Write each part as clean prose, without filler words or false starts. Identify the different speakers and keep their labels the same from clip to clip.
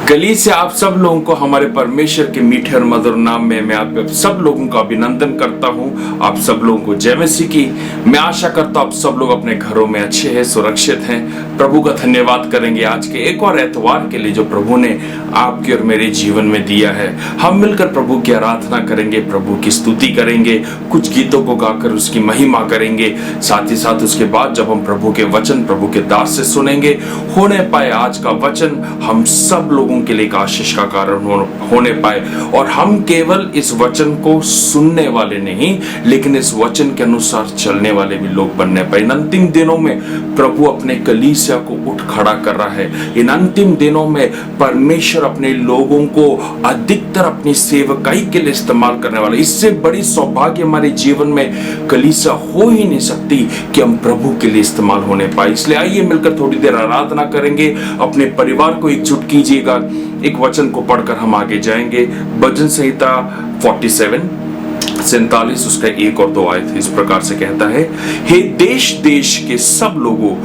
Speaker 1: कलीसिया आप सब लोगों को हमारे परमेश्वर के मीठे और मधुर नाम में मैं आप सब लोगों का अभिनंदन करता हूं। आप सब लोगों को जय मसीह की। मैं आशा करता हूं आप सब लोग अपने घरों में अच्छे हैं, सुरक्षित हैं। प्रभु का धन्यवाद करेंगे आज के एक और एतवार के लिए जो प्रभु ने आपके और मेरे जीवन में दिया है। हम मिलकर प्रभु की आराधना करेंगे, प्रभु की स्तुति करेंगे, कुछ गीतों को गाकर उसकी महिमा करेंगे। साथ ही साथ उसके बाद जब हम प्रभु के वचन प्रभु के दास से सुनेंगे, होने पाए आज का वचन हम सब लोगों के लिए एक आशीष का कारण होने पाए और हम केवल इस वचन को सुनने वाले नहीं लेकिन इस वचन के अनुसार चलने वाले भी लोग बनने पाए। इन अंतिम दिनों में प्रभु अपने कलीसिया को उठ खड़ा कर रहा है। इन अंतिम दिनों में परमेश्वर अपने लोगों को अधिकतर अपनी सेवकाई के लिए इस्तेमाल करने वाला। इससे बड़ी सौभाग्य हमारे जीवन में कलीसिया हो ही नहीं सकती कि हम प्रभु के लिए इस्तेमाल होने पाए। इसलिए आइए मिलकर थोड़ी देर आराधना करेंगे, अपने परिवार को एकजुट कीजिएगा। एक वचन को पढ़कर हम आगे जाएंगे। भजन संहिता 47 उसका 1 और 2 आयत इस प्रकार से कहता है, हे देश देश के सब लोगों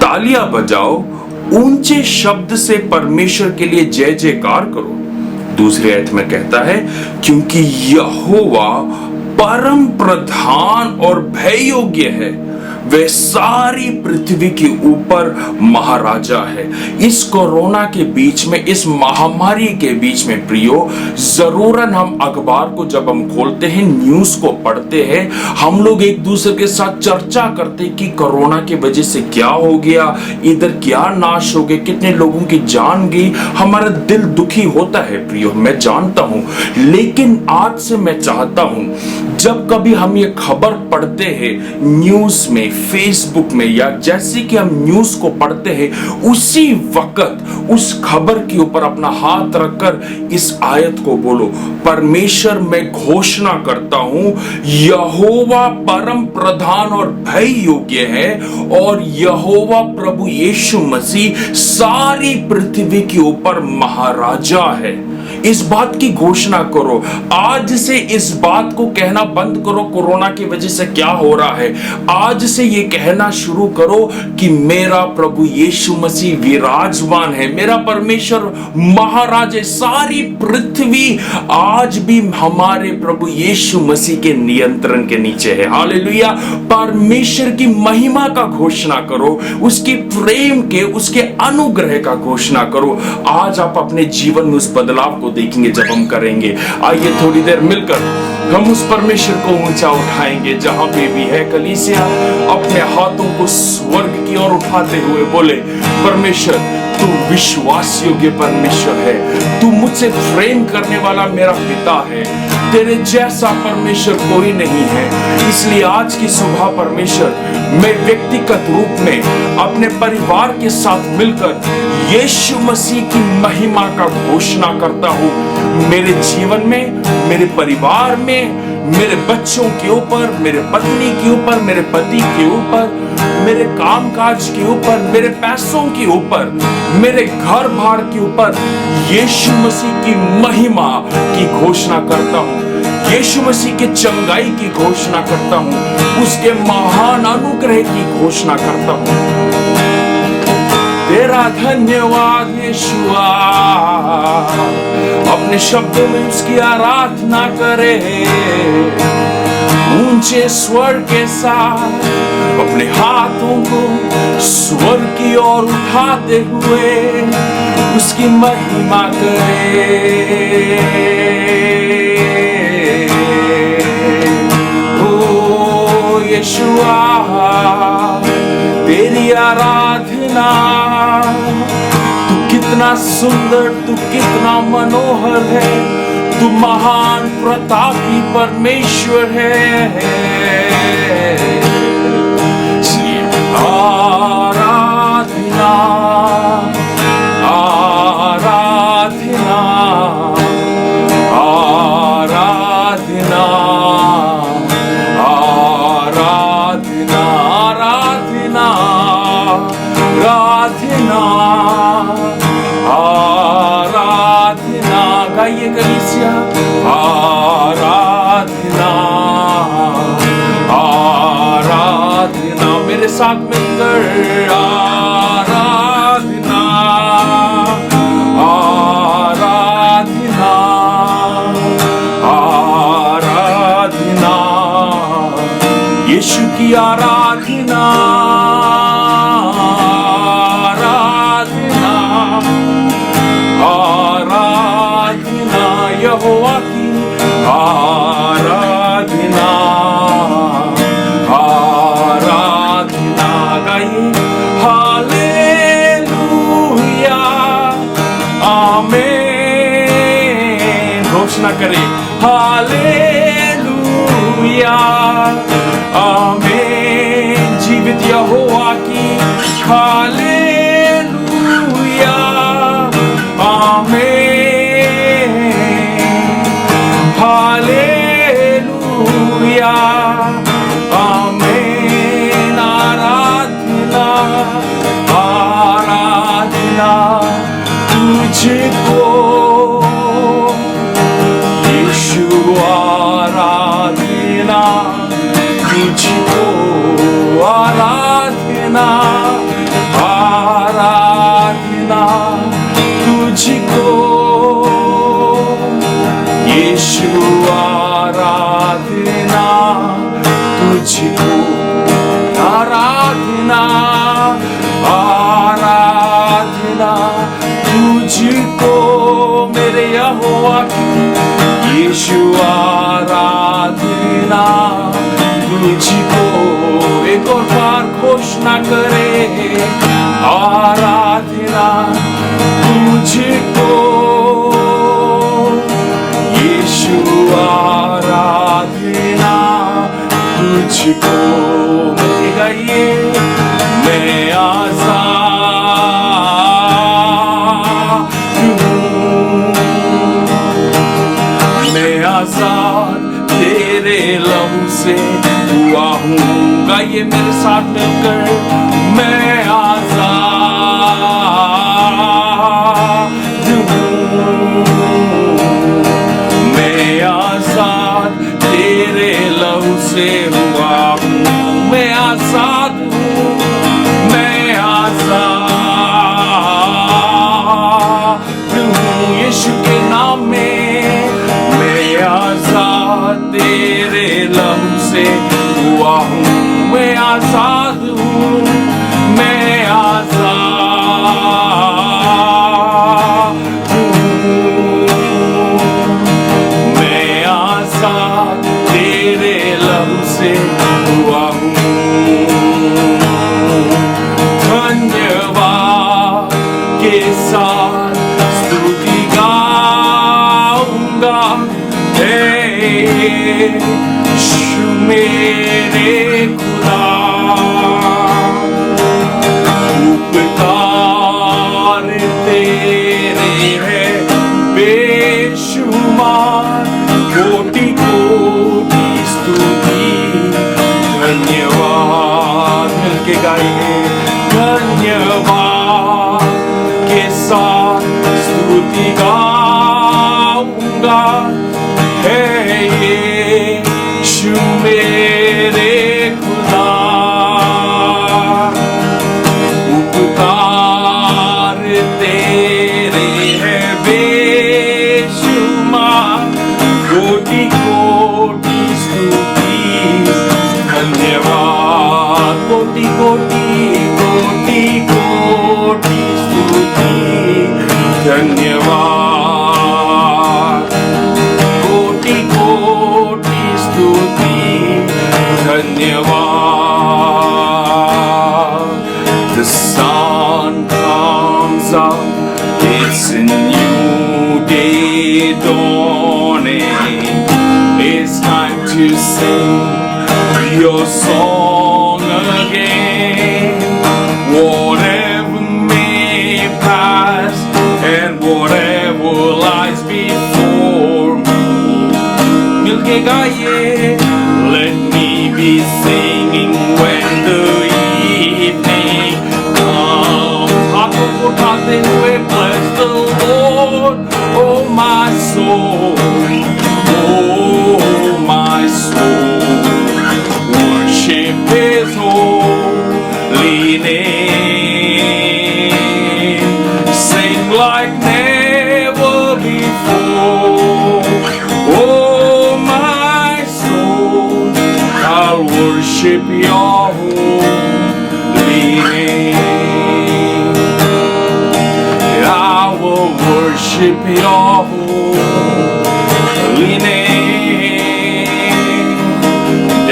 Speaker 1: तालियां बजाओ, ऊंचे शब्द से परमेश्वर के लिए जय जयकार करो। दूसरी आयत में कहता है, क्योंकि यहोवा परम प्रधान और भय योग्य है, वे सारी पृथ्वी के ऊपर महाराजा है। इस कोरोना के बीच में, इस महामारी के बीच में प्रियो, जरूरन हम अखबार को जब हम खोलते हैं, न्यूज को पढ़ते हैं, हम लोग एक दूसरे के साथ चर्चा करते हैं कि कोरोना की वजह से क्या हो गया, इधर क्या नाश हो गया, कितने लोगों की जान गई। हमारा दिल दुखी होता है प्रियो, मैं जानता हूं। लेकिन आज से मैं चाहता हूं जब कभी हम ये खबर पढ़ते हैं न्यूज में, फेसबुक में, या जैसे कि हम न्यूज को पढ़ते हैं, उसी वक्त उस खबर के ऊपर अपना हाथ रखकर इस आयत को बोलो, परमेश्वर मैं घोषणा करता हूं, यहोवा परम प्रधान और भय योग्य है और यहोवा प्रभु यीशु मसीह सारी पृथ्वी के ऊपर महाराजा है। इस बात की घोषणा करो। आज से इस बात को कहना बंद करो कोरोना की वजह से क्या हो रहा है। आज से ये कहना शुरू करो कि मेरा प्रभु यीशु मसीह विराजमान है, मेरा परमेश्वर महाराज है। सारी पृथ्वी आज भी हमारे प्रभु यीशु मसीह के नियंत्रण के नीचे है। हालेलुया। परमेश्वर की महिमा का घोषणा करो, उसकी प्रेम के, उसके अनुग्रह का घोषणा करो। आज आप अपने जीवन में उस बदलाव को देखेंगे जब हम करेंगे। आइए थोड़ी देर मिलकर हम उस परमेश्वर को ऊंचा उठाएंगे। जहां पे भी है कलीसिया, अपने हाथों को स्वर्ग की ओर उठाते हुए बोले, परमेश्वर तू विश्वास योग्य परमेश्वर है, तू मुझसे प्रेम करने वाला मेरा पिता है, तेरे जैसा परमेश्वर कोई नहीं है। इसलिए आज की सुबह परमेश्वर, मैं व्यक्तिगत रूप में अपने परिवार के साथ मिलकर यीशु मसीह की महिमा का घोषणा करता हूं। मेरे जीवन में, मेरे परिवार में, मेरे बच्चों के ऊपर, मेरे पत्नी के ऊपर, मेरे पति के ऊपर, मेरे कामकाज के ऊपर, मेरे पैसों के ऊपर, मेरे घर बार के ऊपर यीशु मसीह की महिमा की घोषणा करता हूं। यीशु मसीह के चंगाई की घोषणा करता हूं, उसके महान अनुग्रह की घोषणा करता हूं। तेरा धन्यवाद यीशुआ। अपने शब्दों में उसकी आराधना करे, ऊंचे स्वर के साथ अपने हाथों को स्वर की ओर उठाते हुए उसकी महिमा करे। ओ यीशुआ, तेरी आराधना, तू कितना सुंदर, तू कितना मनोहर है, तू महान प्रतापी परमेश्वर है। आराधना, आराधना, आराधना, आराधना, आराधना, आराधना, आराधना। गाइए कलीसिया, आराधना, आराधना। मेरे साथ मिलकर आराधना, आराधना, यीशु की आराधना, आराधना, आराधना, यहोवा की आराधना, आराधना गाइए। हालेलुया, आमीन। घोषणा करें हालेलुया, आमीन। जीवित यहोवा की हालेलुया, आमीन। हालेलुया, आमीन। आराधना, आराधना तुझको यीशु, आराधना तुझको, आराधना, आराधना तुझको यीशु, आराधना तुझको, आराधना, आराधना तुझको मेरे यहोवा की यीशु, आराधना तुझको। एक और बार घोषणा करे आराधना तुझको यीशु, आराधना तुझको। गाइए मैं आजाद हूँ, मैं आजाद तेरे लहू से हुआ हूँ। गाइए मेरे साथ मिलकर मैं आजाद हूँ, मैं आजाद तेरे लहू से हुआ हूँ। मैं आजाद हूँ, मैं आजाद हूँ यीशु के नाम में। मैं आजाद तेरे लहू से हुआ हूँ, मैं आजाद हूँ, मैं आजाद हूँ, मैं आजाद तेरे लहू से हुआ हूँ। धन्यवाद के साथ स्तुति गाऊंगा, हे यीशु मेरे खुदा। उपकार तेरे हैं बेशुमार, कोटि कोटि स्तुति। धन्यवाद मिलके गाइए, धन्यवाद के साथ स्तुति गाऊंगा, हे यीशु मेरे खुदा। उपकार तेरे हैं बेशुमार, कोटि कोटि स्तुति। धन्यवाद, कोटि कोटि कोटि कोटि स्तुति। धन्यवाद, कोटि कोटि स्तुति। धन्यवाद। The sun comes up, it's a new day dawning. It's time to sing your song again. Whatever may pass and whatever lies before me, milke gaye, let me be singing when the evening comes. Haathon ko uthate hue bless the Lord, oh my soul, oh my soul. Worship His holy name. Sing like never before. Oh my soul. worship your holy name.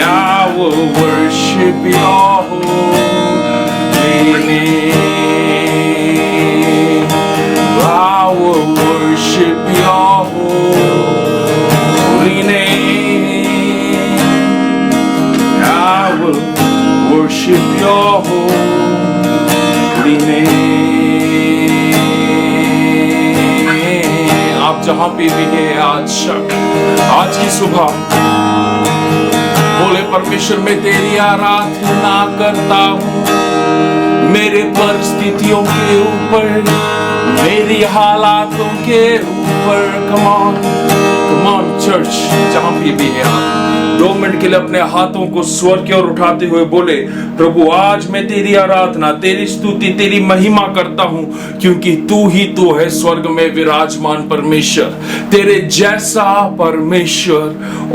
Speaker 1: I will worship your holy name. I will worship your holy name. I will worship your holy name. आप जहां पे भी है आज की सुबह बोले, परमेश्वर मैं तेरी आराधना करता हूं मेरे परिस्थितियों के ऊपर, मेरी हालातों के ऊपर। कम ऑन चर्च, जहां भी है आप 2 मिनट के लिए अपने हाथों को स्वर की ओर उठाते हुए बोले, प्रभु आज मैं तेरी आराधना, तेरी स्तुति, तेरी महिमा करता हूं, क्योंकि तू ही तो है स्वर्ग में विराजमान परमेश्वर। तेरे जैसा परमेश्वर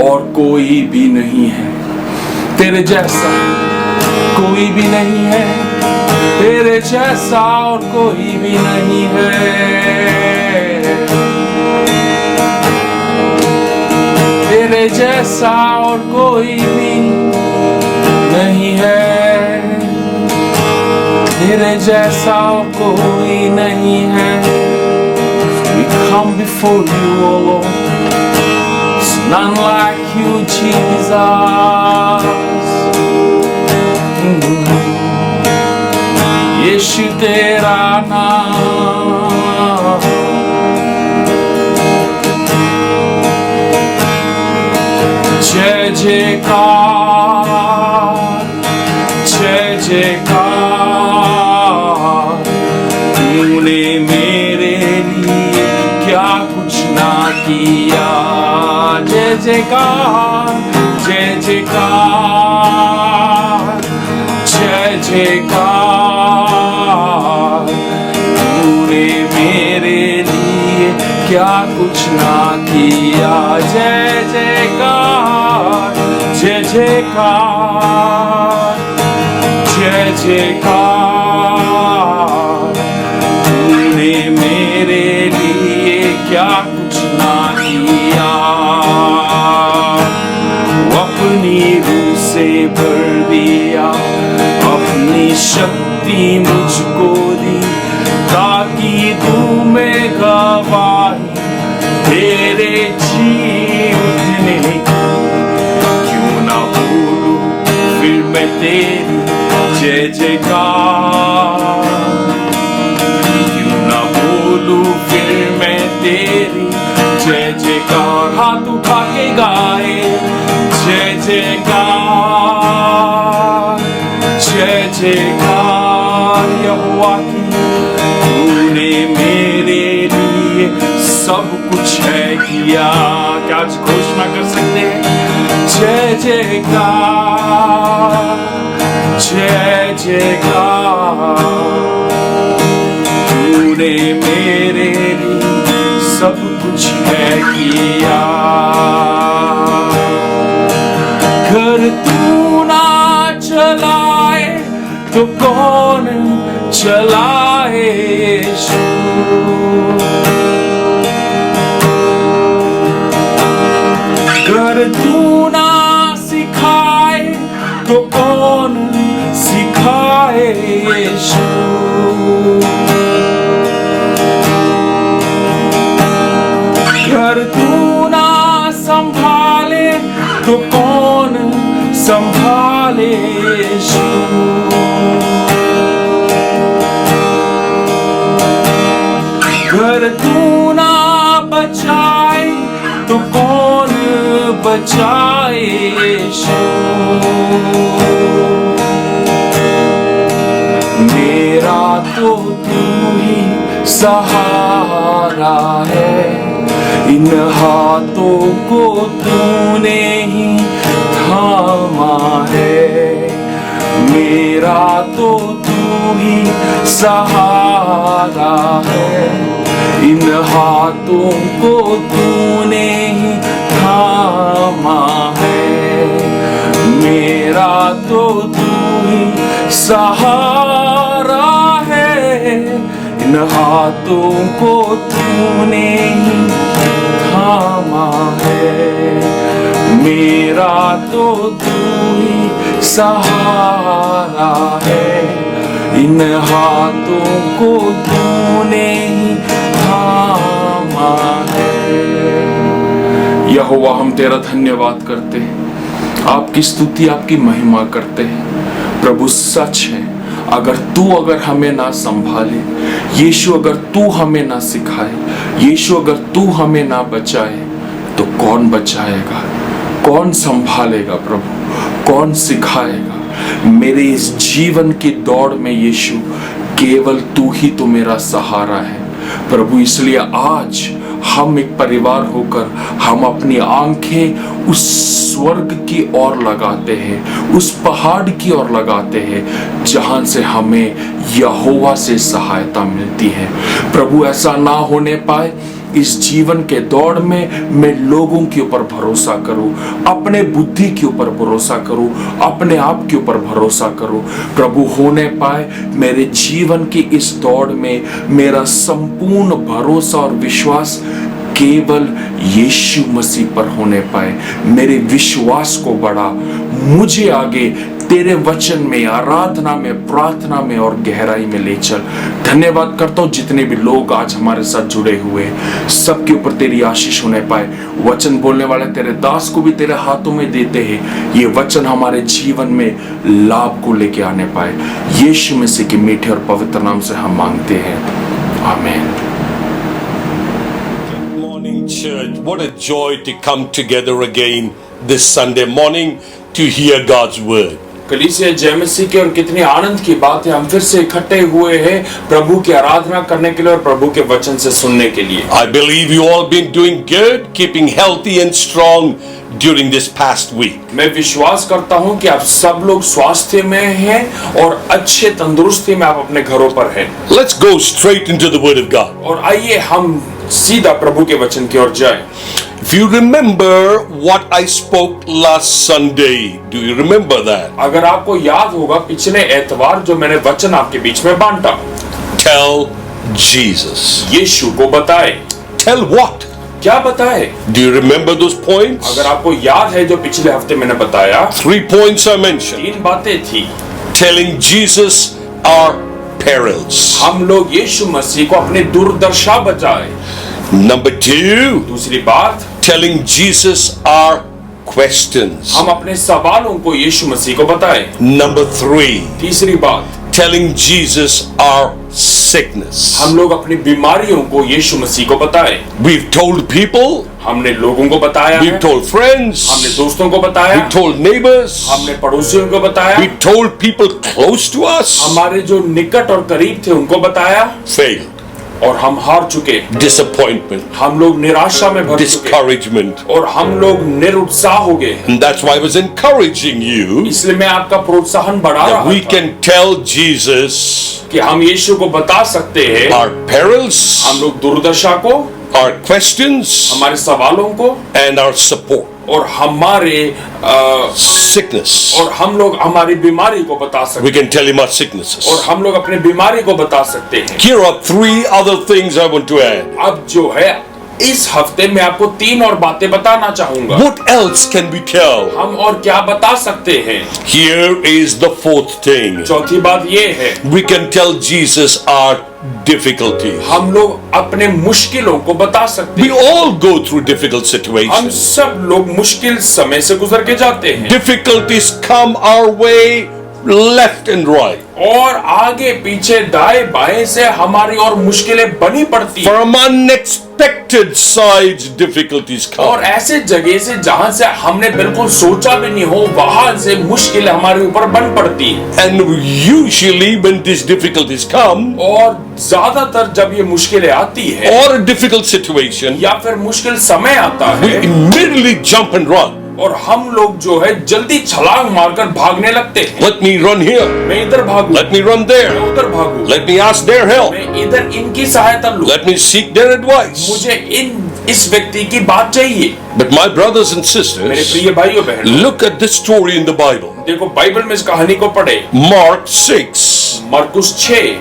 Speaker 1: और कोई भी नहीं है, तेरे जैसा कोई भी नहीं है, तेरे जैसा और कोई भी नहीं है। तेरे जैसा और कोई भी नहीं है, तेरे जैसा और कोई नहीं है। We come before you, O Lord. It's none like you, Jesus. यीशु तेरा नाम, जय जयकार, जय जयकार। तूने मेरे लिए क्या कुछ ना किया। जय जयकार, जय जयकार, जय जयकार। तूने मेरे लिए क्या कुछ ना किया। जय जयकार, जय जयकार, जय जयकार। तूने मेरे लिए क्या कुछ ना किया। अपनी रूह से भर दिया, अपनी शक्ति मुझको दी, ताकि तू में गवाही तेरे जीवने की। क्यों ना बोलूं फिर मैं तेरी जय जयकार, क्यों ना बोलूं फिर मैं तेरी जय जयकार। हाथ उठा के गाए जय जयकार, जय जयकार। यहोवा की तूने मेरे लिए सब कुछ है किया। क्या आज घोषणा कर सकते हैं? जय जयकार, जय जयकार। तूने मेरे लिए सब कुछ है किया। घर तू ना चलाए तो कौन चलाए यीशु। घर तू ना सिखाए तो कौन सिखाए यीशु। घर तू ना संभाले तो कौन संभाले यीशु। घर तू ना बचाए तो कौन बचाए यीशु। मेरा तो तू ही सहारा है, इन हाथों को तूने ही थामा है। मेरा तो तू ही सहारा है, इन हाथों को तूने ही थामा है। मेरा तो तू ही सहारा है, इन इन हाथों को तूने ही थामा है, मेरा तो तू ही सहारा है, इन हाथों को तूने ही थामा है। यहोवा हम तेरा धन्यवाद करते हैं, आपकी स्तुति आपकी महिमा करते हैं। प्रभु सच है, अगर हमें ना संभाले, यीशु अगर तू हमें ना सिखाए, यीशु अगर तू हमें ना बचाए, तो कौन बचाएगा, कौन संभालेगा प्रभु, कौन सिखाएगा। मेरे इस जीवन की दौड़ में यीशु केवल तू ही तो मेरा सहारा है प्रभु। इसलिए आज हम एक परिवार होकर हम अपनी आंखें उस स्वर्ग की ओर लगाते हैं, उस पहाड़ की ओर लगाते हैं जहां से हमें यहोवा से सहायता मिलती है। प्रभु ऐसा ना होने पाए इस जीवन के दौड़ में मैं लोगों के ऊपर भरोसा करूं, अपने बुद्धि के ऊपर भरोसा करूं, अपने आप के ऊपर भरोसा करूं। प्रभु होने पाए मेरे जीवन की इस दौड़ में मेरा संपूर्ण भरोसा और विश्वास केवल यीशु मसीह पर होने पाए। मेरे विश्वास को बढ़ा, मुझे आगे तेरे वचन में, आराधना में, प्रार्थना में और गहराई में ले चल। धन्यवाद करता हूं जितने भी लोग आज हमारे साथ जुड़े हुए हैं, सबके ऊपर तेरी आशीष होने पाए। वचन बोलने वाले तेरे दास को भी तेरे हाथों में देते हैं, ये वचन हमारे जीवन में लाभ को लेके आने पाए। यीशु मसीह के मीठे और पवित्र नाम से हम मांगते हैं, आमीन।
Speaker 2: Church, what a joy to come together again this Sunday morning to hear God's word.
Speaker 1: कलीसिया जय मसीह की, और कितनी आनंद की बात है हम फिर से इकट्ठे हुए हैं प्रभु की आराधना करने के लिए और प्रभु के वचन से सुनने के लिए।
Speaker 2: I believe you all been doing good, keeping healthy and strong during this past week.
Speaker 1: मैं विश्वास करता हूं कि आप सब लोग स्वास्थ्य में हैं और अच्छे तंदुरुस्ती में आप अपने घरों पर हैं।
Speaker 2: Let's go straight into the word of God.
Speaker 1: और आइए हम सीधा प्रभु के वचन की ओर जाएं।
Speaker 2: If you remember what I spoke last Sunday, do you remember that?
Speaker 1: अगर आपको याद होगा पिछले एतवार जो मैंने वचन आपके बीच में बांटा,
Speaker 2: Tell Jesus.
Speaker 1: यीशु को बताए।
Speaker 2: Tell what?
Speaker 1: क्या बताए?
Speaker 2: Do you remember those points?
Speaker 1: अगर आपको याद है जो पिछले हफ्ते मैंने बताया,
Speaker 2: 3 points I mentioned.
Speaker 1: 3 बातें थी।
Speaker 2: Telling Jesus our perils.
Speaker 1: हम लोग यीशु मसीह को अपने दुर्दशा बचाए।
Speaker 2: Number 2,
Speaker 1: दूसरी बात,
Speaker 2: telling Jesus our questions.
Speaker 1: हम अपने सवालों को यीशु मसीह को बताए।
Speaker 2: Number 3,
Speaker 1: तीसरी बात,
Speaker 2: telling Jesus our sickness.
Speaker 1: हम लोग अपनी बीमारियों को यीशु मसीह को बताए।
Speaker 2: We've told people,
Speaker 1: हमने लोगों को बताया
Speaker 2: we've
Speaker 1: है,
Speaker 2: told friends,
Speaker 1: हमने दोस्तों को बताया,
Speaker 2: we've told neighbors,
Speaker 1: हमने पड़ोसियों को बताया,
Speaker 2: we told people close to us,
Speaker 1: हमारे जो निकट और करीब थे उनको बताया,
Speaker 2: failed.
Speaker 1: और हम हार चुके।
Speaker 2: Disappointment,
Speaker 1: हम लोग निराशा में भर चुके
Speaker 2: discouragement.
Speaker 1: और हम लोग निरुत्साह हो गए।
Speaker 2: And that's why I was encouraging you
Speaker 1: इसलिए मैं आपका प्रोत्साहन बढ़ा
Speaker 2: that
Speaker 1: रहा
Speaker 2: we
Speaker 1: था
Speaker 2: can tell Jesus
Speaker 1: कि हम यीशु को बता सकते हैं
Speaker 2: our perils,
Speaker 1: हम लोग दुर्दशा को,
Speaker 2: our questions,
Speaker 1: हमारे सवालों को
Speaker 2: and our support.
Speaker 1: और हमारे
Speaker 2: Sickness.
Speaker 1: और हम लोग हमारी बीमारी को बता सकते
Speaker 2: We can tell him our sicknesses.
Speaker 1: हैं और हम लोग अपनी बीमारी को बता सकते हैं।
Speaker 2: Here are 3 other things I want to add.
Speaker 1: अब जो है इस हफ्ते में आपको 3 और बातें बताना चाहूंगा।
Speaker 2: What else can we tell?
Speaker 1: हम और क्या बता सकते हैं?
Speaker 2: Here is the 4th thing.
Speaker 1: चौथी बात ये है,
Speaker 2: We can tell Jesus our difficulties.
Speaker 1: हम लोग अपने मुश्किलों को बता सकते
Speaker 2: We
Speaker 1: हैं।
Speaker 2: all go through difficult
Speaker 1: हम
Speaker 2: situations.
Speaker 1: सब लोग मुश्किल समय से गुजर के जाते हैं
Speaker 2: Difficulties come our way left and right.
Speaker 1: और आगे पीछे दाएं बाएं से हमारी और मुश्किलें बनी पड़ती हैं।
Speaker 2: From unexpected sides, difficulties
Speaker 1: और
Speaker 2: come.
Speaker 1: ऐसे जगह से जहां से हमने बिल्कुल सोचा भी नहीं हो, वहां से मुश्किलें हमारे ऊपर बन पड़ती हैं।
Speaker 2: And usually when these difficulties come,
Speaker 1: और ज्यादातर जब ये मुश्किलें आती है
Speaker 2: or a difficult situation,
Speaker 1: या फिर मुश्किल समय आता
Speaker 2: we
Speaker 1: है
Speaker 2: immediately jump and run.
Speaker 1: और हम लोग जो है जल्दी छलांग मारकर भागने लगते हैं।
Speaker 2: Let me run here.
Speaker 1: मैं इधर भागूं,
Speaker 2: Let me run there.
Speaker 1: मैं उधर भागूं,
Speaker 2: Let me ask their help.
Speaker 1: मैं इधर इनकी सहायता लूं,
Speaker 2: Let me seek their advice.
Speaker 1: मुझे इस व्यक्ति की बात चाहिए।
Speaker 2: But my brothers and
Speaker 1: मेरे
Speaker 2: sisters,
Speaker 1: प्रिय भाइयों बहनों,
Speaker 2: look at this story in the Bible.
Speaker 1: देखो बाइबल में इस कहानी को पढ़े।
Speaker 2: Mark 6
Speaker 1: मरकुस 6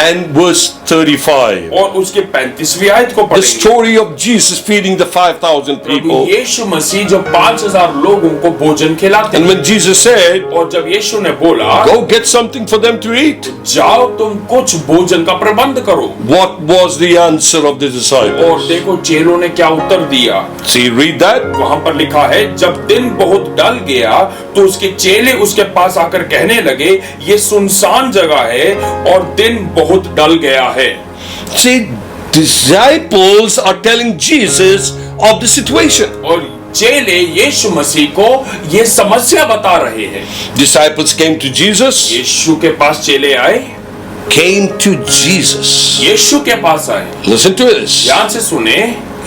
Speaker 2: and verse 35.
Speaker 1: और उसके 35वीं आयत को
Speaker 2: The
Speaker 1: पढ़ेंगे।
Speaker 2: story of Jesus feeding the 5,000
Speaker 1: Prabhu
Speaker 2: people.
Speaker 1: यीशु मसीह जो 5000 लोगों को भोजन खिलाते
Speaker 2: And
Speaker 1: हैं,
Speaker 2: when Jesus said,
Speaker 1: और जब यीशु ने बोला
Speaker 2: go get something for them to eat,
Speaker 1: जाओ तुम कुछ भोजन का प्रबंध करो,
Speaker 2: what was the answer of the
Speaker 1: और
Speaker 2: disciples?
Speaker 1: देखो चेलों ने क्या उत्तर दिया।
Speaker 2: See, read that.
Speaker 1: वहां पर लिखा है, जब दिन बहुत डल गया तो उसके चेले उसके पास आकर कहने लगे, ये सुनसान जगह है और दिन बहुत डल गया है।
Speaker 2: See, disciples are telling Jesus of the situation.
Speaker 1: और चेले यीशु मसीह को ये समस्या बता रहे हैं।
Speaker 2: Disciples came to Jesus,
Speaker 1: यीशु के पास चेले आए,
Speaker 2: came to Jesus.
Speaker 1: यीशु के पास आए।
Speaker 2: Listen to this.
Speaker 1: ध्यान से सुने,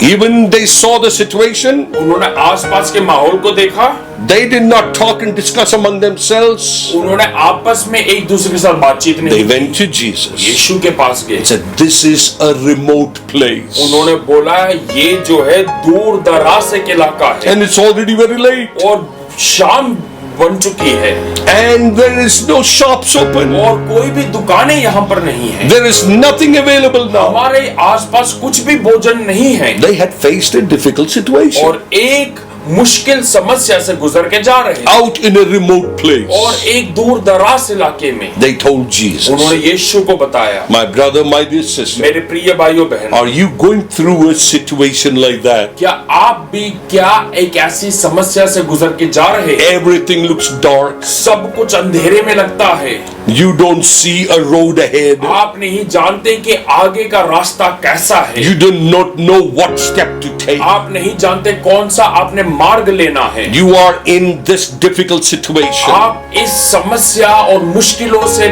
Speaker 2: Even they saw the situation,
Speaker 1: उन्होंने आसपास के माहौल को देखा,
Speaker 2: they did not talk and discuss among themselves.
Speaker 1: उन्होंने आपस में एक दूसरे के साथ बातचीत
Speaker 2: They
Speaker 1: नहीं की।
Speaker 2: went to Jesus.
Speaker 1: यीशु के पास गए,
Speaker 2: Said, this is a remote place.
Speaker 1: उन्होंने बोला ये जो है दूर दराज एक इलाका है
Speaker 2: And it's already very late.
Speaker 1: और शाम बन चुकी है
Speaker 2: And there is no shops open.
Speaker 1: और कोई भी दुकानें यहाँ पर नहीं है,
Speaker 2: There is nothing available now.
Speaker 1: हमारे आसपास कुछ भी भोजन नहीं है
Speaker 2: They had faced a difficult situation.
Speaker 1: और एक मुश्किल समस्या से गुजर के जा रहे हैं
Speaker 2: Out in a remote place.
Speaker 1: और एक दूर दराज इलाके में।
Speaker 2: They told Jesus,
Speaker 1: उन्होंने यीशु को बताया,
Speaker 2: my brother, my dear sister,
Speaker 1: मेरे प्रिय भाइयों बहनों,
Speaker 2: are you going through a situation like that?
Speaker 1: क्या आप भी क्या एक ऐसी समस्या से गुजर के जा रहे हैं?
Speaker 2: Everything looks dark.
Speaker 1: सब कुछ अंधेरे में लगता है,
Speaker 2: You don't see a road ahead.
Speaker 1: आप नहीं जानते कि आगे का रास्ता कैसा है,
Speaker 2: You do not know what step to take.
Speaker 1: आप नहीं जानते कौन सा आपने मार्ग लेना है।
Speaker 2: You are in this difficult situation.
Speaker 1: आप इस समस्या और मुश्किलों से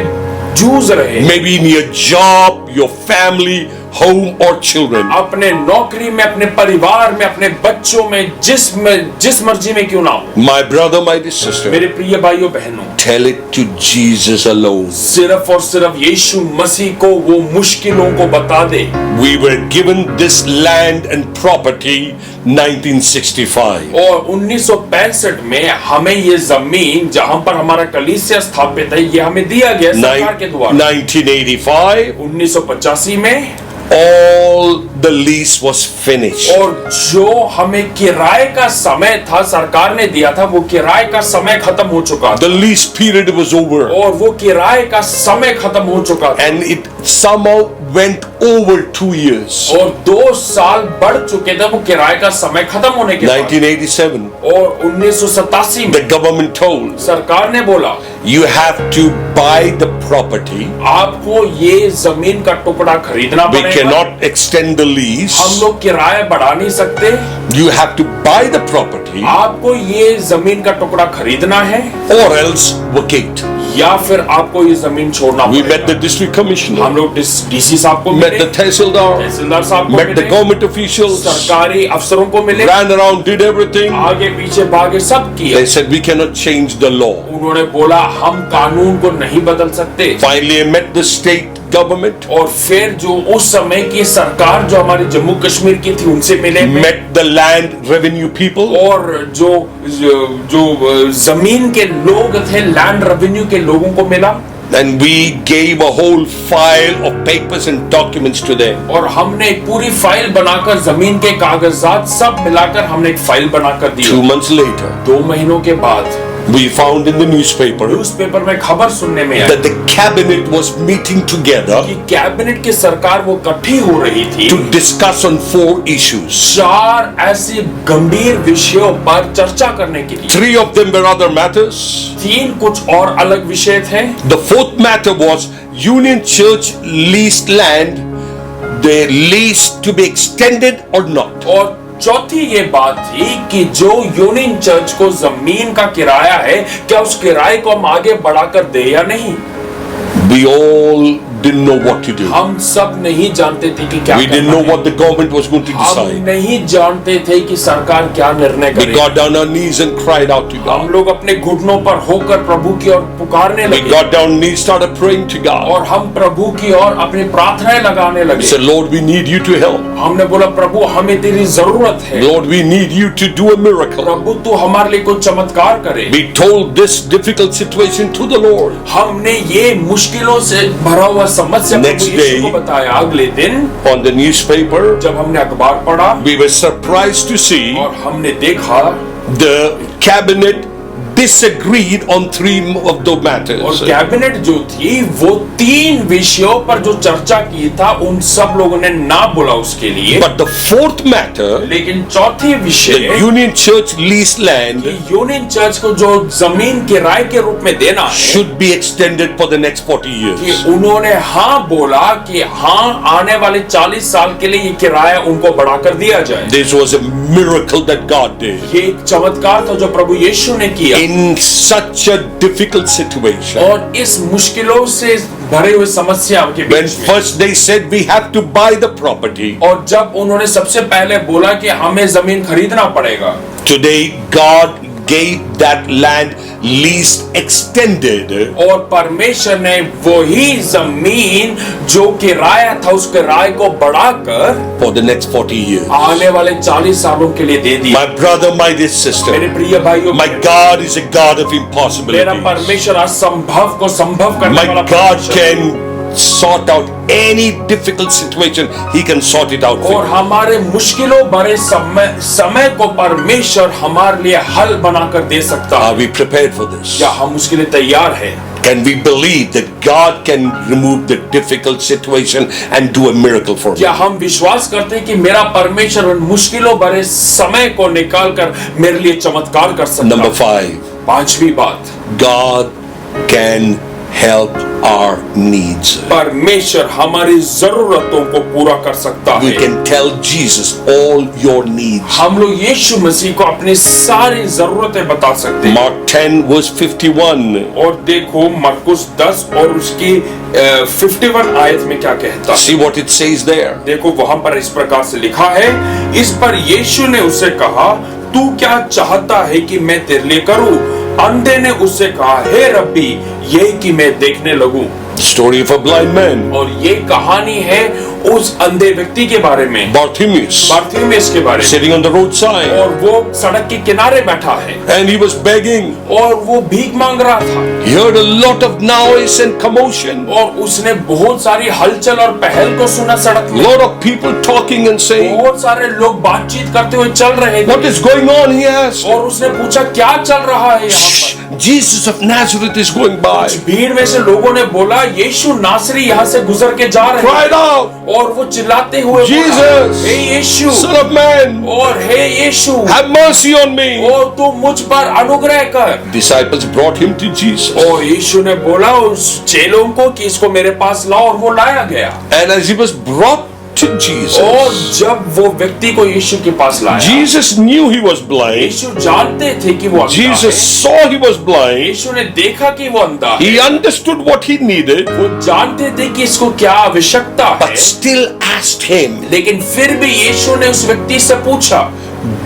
Speaker 1: जूझ रहे हैं,
Speaker 2: Maybe in your job, your family, home or children.
Speaker 1: अपने नौकरी में, अपने परिवार में, अपने बच्चों में, जिस मर्जी में क्यों ना हो।
Speaker 2: My brother, my dear sister,
Speaker 1: मेरे प्रिय भाइयों बहनों,
Speaker 2: tell it to Jesus alone.
Speaker 1: सिर्फ और सिर्फ यीशु मसीह को वो मुश्किलों को बता दे।
Speaker 2: We were given this land and property 1965.
Speaker 1: और 1965 में हमें ये जमीन जहां पर हमारा कलीसिया स्थापित है, ये हमें दिया गया सरकार के द्वारा।
Speaker 2: 1985,
Speaker 1: 1985 में
Speaker 2: all the lease was finished.
Speaker 1: और जो हमें किराए का समय था, सरकार ने दिया था, वो किराए का समय खत्म हो चुका था
Speaker 2: The lease period was over.
Speaker 1: और वो किराए का समय खत्म हो चुका था
Speaker 2: And it somehow went over 2 years.
Speaker 1: और 2 साल बढ़ चुके थे वो किराए का समय खत्म होने के बाद।
Speaker 2: 1987,
Speaker 1: और 1987
Speaker 2: the
Speaker 1: में
Speaker 2: government told,
Speaker 1: सरकार ने बोला,
Speaker 2: you have to buy the property.
Speaker 1: आपको ये जमीन का टुकड़ा खरीदना
Speaker 2: We
Speaker 1: पड़ेगा,
Speaker 2: cannot extend the lease.
Speaker 1: हम लोग किराया बढ़ा नहीं सकते,
Speaker 2: You have to buy the property
Speaker 1: आपको ये जमीन का टुकड़ा खरीदना है
Speaker 2: or else vacate.
Speaker 1: या फिर आपको ये जमीन छोड़ना
Speaker 2: We met
Speaker 1: पड़ेगा।
Speaker 2: the district commissioner,
Speaker 1: हम लोग डीसी साहब को
Speaker 2: met
Speaker 1: मिले,
Speaker 2: the tehsildar,
Speaker 1: तहसीलदार साहब को
Speaker 2: met the
Speaker 1: मिले,
Speaker 2: government officials,
Speaker 1: सरकारी अफसरों को मिले,
Speaker 2: ran around, did everything.
Speaker 1: आगे पीछे भागे सब किया।
Speaker 2: They said we cannot change the law.
Speaker 1: उन्होंने बोला हम कानून को नहीं बदल सकते।
Speaker 2: Finally, I met the state government,
Speaker 1: और फिर जो उस समय की सरकार जो हमारी जम्मू कश्मीर की थी उनसे मिले मैं।
Speaker 2: met the land revenue people,
Speaker 1: और जो जमीन के लोग थे, लैंड रेवेन्यू के लोगों को मिला
Speaker 2: and we gave a whole file of papers and documents to them.
Speaker 1: और हमने एक पूरी फाइल बनाकर जमीन के कागजात सब मिलाकर हमने एक फाइल बनाकर दी।
Speaker 2: 2 months later,
Speaker 1: 2 महीनों के बाद
Speaker 2: we found in the newspaper
Speaker 1: newspaper में खबर सुनने में आई
Speaker 2: that the cabinet was meeting together
Speaker 1: कि कैबिनेट की सरकार वो इकट्ठी हो रही थी
Speaker 2: to discuss on 4 issues.
Speaker 1: 4 ऐसे गंभीर विषयों पर चर्चा करने के लिए।
Speaker 2: 3 of them were other matters.
Speaker 1: 3 कुछ और अलग विषय थे।
Speaker 2: The 4th matter was Union Church leased land, they leased to be extended or not.
Speaker 1: और चौथी ये बात थी कि जो यूनियन चर्च को जमीन का किराया है, क्या उस किराए को हम आगे बढ़ाकर दे या नहीं।
Speaker 2: We all didn't know what to do.
Speaker 1: हम सब नहीं जानते थे कि क्या
Speaker 2: We didn't
Speaker 1: करना
Speaker 2: know
Speaker 1: है।
Speaker 2: what the government was going to
Speaker 1: हम
Speaker 2: decide.
Speaker 1: नहीं जानते थे कि सरकार क्या निर्णय
Speaker 2: We
Speaker 1: करेगी।
Speaker 2: got down our knees and cried out to
Speaker 1: हम
Speaker 2: God.
Speaker 1: लोग अपने घुटनों पर होकर प्रभु की ओर पुकारने
Speaker 2: We
Speaker 1: लगे
Speaker 2: got down knees, started praying to God.
Speaker 1: और हम प्रभु की ओर अपनी प्रार्थनाएं लगाने
Speaker 2: We
Speaker 1: लगे।
Speaker 2: said, Lord, we need you to help.
Speaker 1: हमने बोला प्रभु हमें तेरी जरूरत है,
Speaker 2: Lord, we need you to do a miracle.
Speaker 1: प्रभु तू हमारे लिए कोई चमत्कार करे।
Speaker 2: We told this difficult situation to the Lord.
Speaker 1: हमने ये मुश्किलों से भरा हुआ वह समस्या
Speaker 2: Next
Speaker 1: प्रभु यीशु को
Speaker 2: day,
Speaker 1: बताया। अगले दिन
Speaker 2: on the newspaper,
Speaker 1: जब हमने अखबार पढ़ा
Speaker 2: we were surprised to see
Speaker 1: और हमने देखा
Speaker 2: the cabinet disagreed on 3 of the
Speaker 1: और
Speaker 2: matters.
Speaker 1: कैबिनेट जो थी वो 3 विषयों पर जो चर्चा की था उन सब लोगों ने ना बोला उसके लिए।
Speaker 2: But the 4th matter,
Speaker 1: लेकिन चौथी
Speaker 2: the
Speaker 1: विषय
Speaker 2: Union Church leased land,
Speaker 1: कि यूनियन चर्च को जो जमीन किराए के रूप में देना है
Speaker 2: should be extended for the next 40
Speaker 1: कि
Speaker 2: years.
Speaker 1: उन्होंने हाँ बोला कि हाँ आने वाले 40 साल के लिए ये किराया उनको बढ़ाकर दिया जाए।
Speaker 2: This was a miracle that God did.
Speaker 1: ये एक चमत्कार था जो प्रभु यीशु ने किया
Speaker 2: In such a difficult situation,
Speaker 1: और इस मुश्किलों से भरे हुए समस्या के
Speaker 2: when
Speaker 1: बीच में
Speaker 2: first they said we have to buy the property,
Speaker 1: और जब उन्होंने सबसे पहले बोला कि हमें जमीन खरीदना पड़ेगा,
Speaker 2: today God gave that land leased extended
Speaker 1: और परमेश्वर ने वही जमीन जो किराया था उस किराए को बढ़ाकर
Speaker 2: for the next 40 years.
Speaker 1: आने वाले 40 सालों के लिए दे दिया।
Speaker 2: My brother, my dear
Speaker 1: मेरे
Speaker 2: sister,
Speaker 1: प्रिय भाइयों,
Speaker 2: my God is a God of
Speaker 1: मेरा
Speaker 2: impossibilities.
Speaker 1: परमेश्वर असंभव को संभव करने
Speaker 2: My
Speaker 1: वाला
Speaker 2: God
Speaker 1: परमेश्वर है।
Speaker 2: can sort out any difficult situation. He can sort it out
Speaker 1: और
Speaker 2: for you.
Speaker 1: हमारे मुश्किलों भरे समय को परमेश्वर हमारे लिए हल बनाकर दे सकता है।
Speaker 2: Are we prepared for this?
Speaker 1: क्या हम उसके लिए तैयार हैं?
Speaker 2: Can we believe that God can remove the difficult situation and do a miracle for me?
Speaker 1: क्या हम विश्वास करते हैं कि मेरा परमेश्वर उन मुश्किलों भरे समय को निकाल कर मेरे लिए चमत्कार कर सकता
Speaker 2: Number
Speaker 1: है?
Speaker 2: 5,
Speaker 1: पांचवी बात,
Speaker 2: God can help our needs.
Speaker 1: परमेश्वर हमारी जरूरतों को पूरा कर सकता
Speaker 2: We
Speaker 1: है।
Speaker 2: can tell Jesus all your needs.
Speaker 1: हम लोग यीशु मसीह को अपनी सारी जरूरतें बता सकते हैं।
Speaker 2: Mark 10 verse 51.
Speaker 1: और देखो मरकुस 10 और उसकी 51 आयत में क्या कहता है।
Speaker 2: See what it says there.
Speaker 1: देखो वहां पर इस प्रकार से लिखा है, इस पर यीशु ने उससे कहा, तू क्या चाहता है कि मैं तेरे लिए करूं? अंधे ने उससे कहा, हे रब्बी, ये कि मैं देखने लगूं।
Speaker 2: Story of a blind man,
Speaker 1: और ये कहानी है उस अंधे व्यक्ति के बारे में,
Speaker 2: Bartimaeus,
Speaker 1: बारतिमेउस के बारे में।
Speaker 2: sitting on the roadside,
Speaker 1: और वो सड़क के किनारे बैठा है
Speaker 2: and he was begging.
Speaker 1: और वो भीख मांग रहा था
Speaker 2: He heard a lot of noise and commotion.
Speaker 1: और उसने बहुत सारी हलचल और पहल को सुना सड़क
Speaker 2: A
Speaker 1: में।
Speaker 2: lot of people talking and saying,
Speaker 1: बहुत सारे लोग बातचीत करते हुए चल रहे थे
Speaker 2: what is going on? He asked.
Speaker 1: और उसने पूछा क्या चल रहा है यहाँ पर।
Speaker 2: Jesus of Nazareth is going by.
Speaker 1: कुछ भीड़ में से लोगों ने बोला, यीशु नासरी यहाँ से गुजर के जा रहे
Speaker 2: Cried
Speaker 1: हैं।
Speaker 2: out,
Speaker 1: और वो चिल्लाते हुए बोला,
Speaker 2: Jesus,
Speaker 1: hey Yeshu,
Speaker 2: Son of Man,
Speaker 1: और हे यीशु,
Speaker 2: have mercy on me.
Speaker 1: और तू मुझ पर अनुग्रह कर।
Speaker 2: Disciples brought him to Jesus.
Speaker 1: और यीशु ने बोला उस चेलों को कि इसको मेरे पास लाओ, और वो लाया गया।
Speaker 2: And as he was brought to
Speaker 1: और
Speaker 2: Jesus,
Speaker 1: जब वो व्यक्ति को यीशु के पास लाया,
Speaker 2: Jesus knew he was blind.
Speaker 1: यीशु जानते थे कि वो अंधा
Speaker 2: Jesus
Speaker 1: है।
Speaker 2: saw he was blind.
Speaker 1: यीशु ने देखा कि वो अंधा है।
Speaker 2: He understood what he needed,
Speaker 1: वो जानते थे कि इसको क्या आवश्यकता है,
Speaker 2: but still asked him,
Speaker 1: लेकिन फिर भी यीशु ने उस व्यक्ति से पूछा,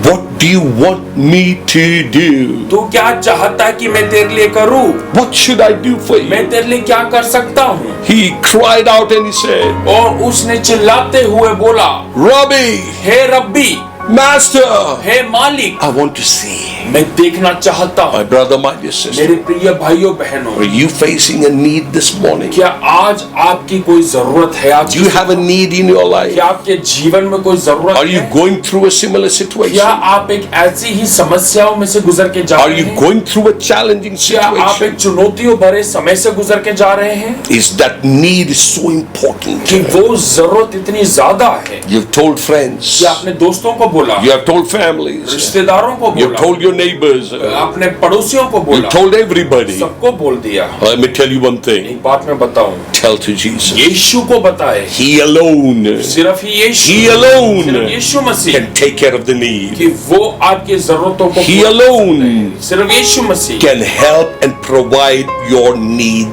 Speaker 2: what do you want me to do?
Speaker 1: तू क्या चाहता है कि मैं तेरे लिए करूं?
Speaker 2: What should I do for you?
Speaker 1: मैं तेरे लिए क्या कर सकता हूं?
Speaker 2: He cried out and he said,
Speaker 1: और उसने चिल्लाते हुए बोला,
Speaker 2: Rabbi,
Speaker 1: हे रब्बी,
Speaker 2: Master,
Speaker 1: हे मालिक,
Speaker 2: I want to see.
Speaker 1: मैं देखना चाहता हूं।
Speaker 2: My brother, my dear sister,
Speaker 1: मेरे प्रिय भाइयों बहनों,
Speaker 2: are you facing a need this morning?
Speaker 1: क्या आज आपकी कोई जरूरत है? आज
Speaker 2: Do you have a need in your life?
Speaker 1: क्या आपके जीवन में कोई जरूरत
Speaker 2: Are you
Speaker 1: है?
Speaker 2: going through a similar
Speaker 1: क्या
Speaker 2: situation?
Speaker 1: आप एक ऐसी ही समस्याओं में से गुजर के जा
Speaker 2: Are
Speaker 1: रहे
Speaker 2: you
Speaker 1: हैं?
Speaker 2: going through a challenging
Speaker 1: क्या आप एक
Speaker 2: situation?
Speaker 1: चुनौतियों भरे समय से गुजर के जा रहे हैं
Speaker 2: Is that need is so important?
Speaker 1: कि वो जरूरत इतनी ज्यादा है
Speaker 2: You've told friends,
Speaker 1: कि आपने दोस्तों को बोला,
Speaker 2: you have told families,
Speaker 1: रिश्तेदारों को
Speaker 2: you've
Speaker 1: बोला,
Speaker 2: told your neighbors,
Speaker 1: अपने पड़ोसियों को
Speaker 2: you've
Speaker 1: बोला,
Speaker 2: told everybody.
Speaker 1: सबको बोल दिया।
Speaker 2: Let me tell you one thing.
Speaker 1: एक बात मैं बताऊं,
Speaker 2: Tell to Jesus.
Speaker 1: यीशु को बताए,
Speaker 2: He alone
Speaker 1: सिर्फ ही यीशु,
Speaker 2: He alone
Speaker 1: सिर्फ यीशु मसीह
Speaker 2: can take care of the need.
Speaker 1: कि वो आपकी जरूरतों को
Speaker 2: He
Speaker 1: पूरा कर
Speaker 2: alone
Speaker 1: सकते हैं। सिर्फ यीशु मसीह
Speaker 2: can help and provide your need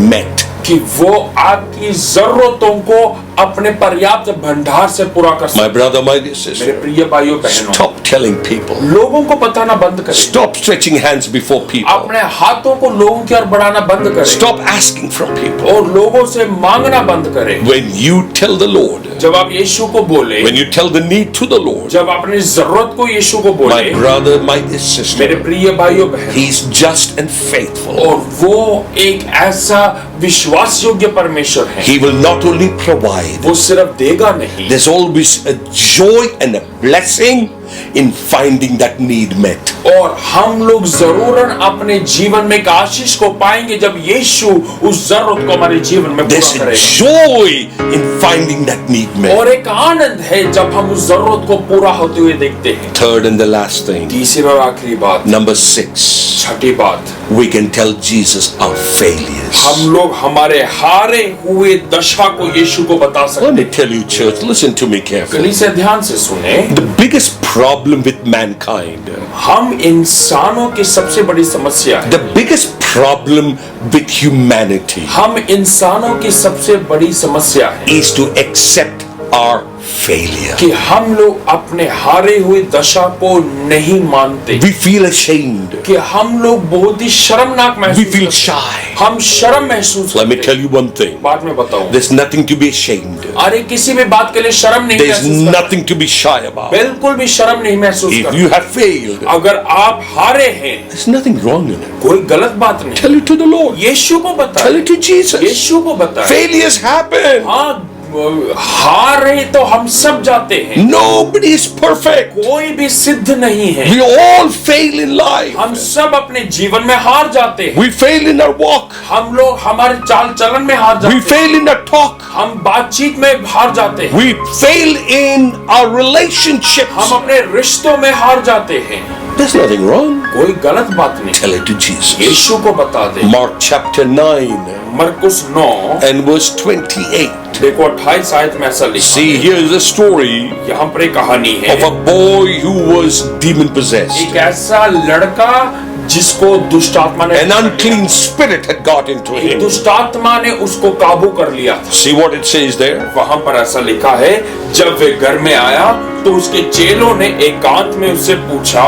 Speaker 2: met.
Speaker 1: कि वो आपकी जरूरतों को अपने पर्याप्त भंडार से पूरा कर
Speaker 2: My
Speaker 1: सकते
Speaker 2: brother, my dear
Speaker 1: मेरे
Speaker 2: sister,
Speaker 1: प्रिय भाइयों बहनों,
Speaker 2: stop telling people.
Speaker 1: लोगों को बताना बंद करें,
Speaker 2: Stop stretching hands before people.
Speaker 1: अपने हाथों को लोगों की ओर बढ़ाना बंद करें
Speaker 2: Stop asking from people.
Speaker 1: और लोगों से मांगना बंद करें।
Speaker 2: When you tell the Lord,
Speaker 1: जब आप यीशु को बोले,
Speaker 2: when you tell the need to the Lord,
Speaker 1: जब अपनी जरूरत को यीशु को
Speaker 2: my
Speaker 1: बोले,
Speaker 2: brother, my dear
Speaker 1: मेरे
Speaker 2: sister,
Speaker 1: प्रिय भाइयों बहनों,
Speaker 2: He's just and faithful.
Speaker 1: और वो एक ऐसा विश्वास योग्य परमेश्वर है,
Speaker 2: He will not only provide,
Speaker 1: वो सिर्फ देगा नहीं,
Speaker 2: there's always a joy and a blessing in finding that need met.
Speaker 1: और हम लोग जरूरन अपने जीवन में एक आशीष को पाएंगे जब यीशु उस जरूरत को हमारे जीवन में
Speaker 2: There's
Speaker 1: पूरा
Speaker 2: a
Speaker 1: करेगा।
Speaker 2: joy in finding that need met.
Speaker 1: और एक आनंद है जब हम उस जरूरत को पूरा होते हुए देखते हैं।
Speaker 2: Third and the last thing,
Speaker 1: तीसरी और आखिरी बात,
Speaker 2: number 6,
Speaker 1: छठी बात,
Speaker 2: we can tell Jesus our failures.
Speaker 1: हम लोग हमारे हारे हुए दशा को यीशु को बता
Speaker 2: Let
Speaker 1: सकते
Speaker 2: me
Speaker 1: हैं।
Speaker 2: tell you, church, listen to me carefully.
Speaker 1: कली से ध्यान से सुने,
Speaker 2: The biggest problem with mankind,
Speaker 1: हम इंसानों की सबसे बड़ी समस्या है,
Speaker 2: the biggest problem with humanity
Speaker 1: हम इंसानों की सबसे बड़ी समस्या है
Speaker 2: is to accept our failure.
Speaker 1: कि हम लोग अपने हारे हुए दशा को नहीं मानते,
Speaker 2: We feel ashamed.
Speaker 1: कि हम लोग बहुत ही शर्मनाक
Speaker 2: We
Speaker 1: महसूस
Speaker 2: feel
Speaker 1: करते हैं।
Speaker 2: shy.
Speaker 1: हम शर्म महसूस
Speaker 2: Let me
Speaker 1: करते
Speaker 2: tell
Speaker 1: हैं।
Speaker 2: you one thing.
Speaker 1: बात में बताऊं,
Speaker 2: There's nothing to be ashamed.
Speaker 1: अरे किसी भी बात के लिए शर्म नहीं
Speaker 2: There's
Speaker 1: महसूस करते,
Speaker 2: nothing to be shy about.
Speaker 1: बिल्कुल भी शर्म नहीं महसूस
Speaker 2: If
Speaker 1: करते।
Speaker 2: you have failed,
Speaker 1: अगर आप हारे हैं,
Speaker 2: there's nothing wrong in it.
Speaker 1: कोई गलत बात नहीं,
Speaker 2: Tell it to the Lord.
Speaker 1: यीशु को
Speaker 2: Tell
Speaker 1: बताएं,
Speaker 2: it to Jesus.
Speaker 1: यीशु को बताएं।
Speaker 2: Failures happen.
Speaker 1: हाँ, हार रहे तो हम सब जाते हैं,
Speaker 2: Nobody is perfect.
Speaker 1: कोई भी सिद्ध नहीं है,
Speaker 2: We all fail in life.
Speaker 1: हम सब अपने जीवन में हार जाते हैं।
Speaker 2: We fail in our walk.
Speaker 1: हम लोग हमारे चाल चलन में हार जाते
Speaker 2: We
Speaker 1: हैं,
Speaker 2: fail in our talk.
Speaker 1: हम बातचीत में हार जाते हैं,
Speaker 2: We fail in our relationships.
Speaker 1: हम अपने रिश्तों में हार जाते हैं।
Speaker 2: There's nothing wrong.
Speaker 1: कोई गलत बात नहीं,
Speaker 2: Tell it to Jesus.
Speaker 1: यीशु को बता दे।
Speaker 2: Mark chapter 9
Speaker 1: मरकुस 9
Speaker 2: and verse 28.
Speaker 1: देखो 28 आयत में ऐसा लिखा
Speaker 2: See,
Speaker 1: है,
Speaker 2: here's a story
Speaker 1: यहाँ पर एक कहानी है,
Speaker 2: of a boy who was demon possessed.
Speaker 1: एक ऐसा लड़का जिसको दुष्ट आत्मा ने,
Speaker 2: An unclean spirit had got into
Speaker 1: एक
Speaker 2: him.
Speaker 1: दुष्ट आत्मा ने उसको काबू कर लिया था।
Speaker 2: See what it says there?
Speaker 1: वहां पर ऐसा लिखा है, जब वे घर में आया तो उसके चेलों ने एकांत में उससे पूछा,